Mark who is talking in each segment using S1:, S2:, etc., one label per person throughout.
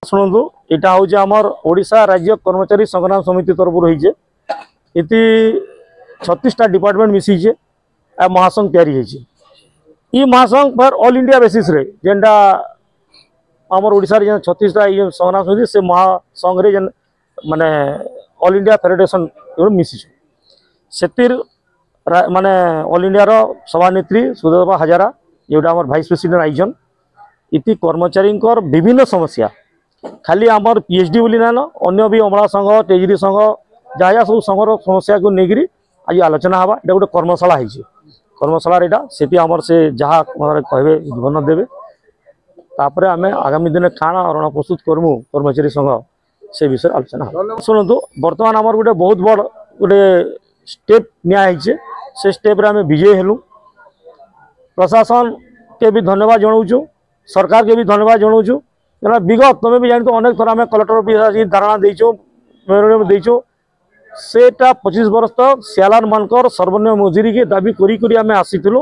S1: शुणु यहाँ हूँ आमर ओडिशा राज्य कर्मचारी संग्राम समिति तरफ रही इति 36टा डिपार्टमेंट मिशीचे आ महासंघ तैयारी महासंघ पर ऑल इंडिया बेसिस रे जेनटा आमर ओडिशा रे 36टा संग्राम समिति से महासंघ रे जेन माने ऑल इंडिया फेडरेशन मिशी से माने ऑल इंडिया रो सभानेत्री सुदेवा हजारा जोटा आमर भाइस प्रेसिडेंट आइजन इति कर्मचारी विभिन्न समस्या खाली आमर पीएचडी बोली ना अन्य भी अमला संघ टेजरी संघ जहाँ सब संघर समस्या को लेकर आज आलोचना हवा ये गोटे कर्मशाला है कर्मशाला यहाँ आमर से जहाँ कहे उद्घाटन देवे तापर आम आगामी दिन खाना अरण प्रस्तुत करमु कर्मचारी संघ से विषय आलोचना शुणु बर्तमान आमर गोटे बहुत बड़ गोटे स्टेप निजे से स्टेप आम विजयी हेलु प्रशासन के भी धन्यवाद जनाऊँ सरकार के भी धन्यवाद जनाऊँ क्या विगत तुम्हें भी जानते अनेक थर आम कलेक्टर ऑफिस धारणा देचु मेमोरेंडम देचु सेटा 25 वर्ष तक सियालान मानकर सर्वनिम्न मजूरी के दाबी करी आम आसीलु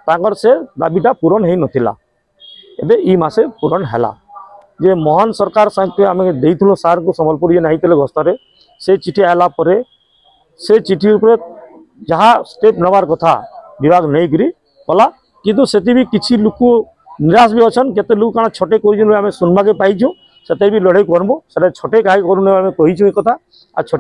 S1: तांकर से दाबीटा पूरण हो नाला एबे ई मासे पूरण हैला जे मोहन सरकार संगे आम देइथुलो सार को संबलपुर जे नाइतले गस्तरे से चिठी आला परे से चिठी ऊपर जहाँ स्टेप नबार कथा विभाग नहीं करी कला किंतु सेति भी किछि लोक निराश भी अच्छा केते लोग काना छोटे कर सुनवा के पाइछु से भी लड़ाई करमु से छोटे कहीं करूँ आम कहीचु कथा आ छोटे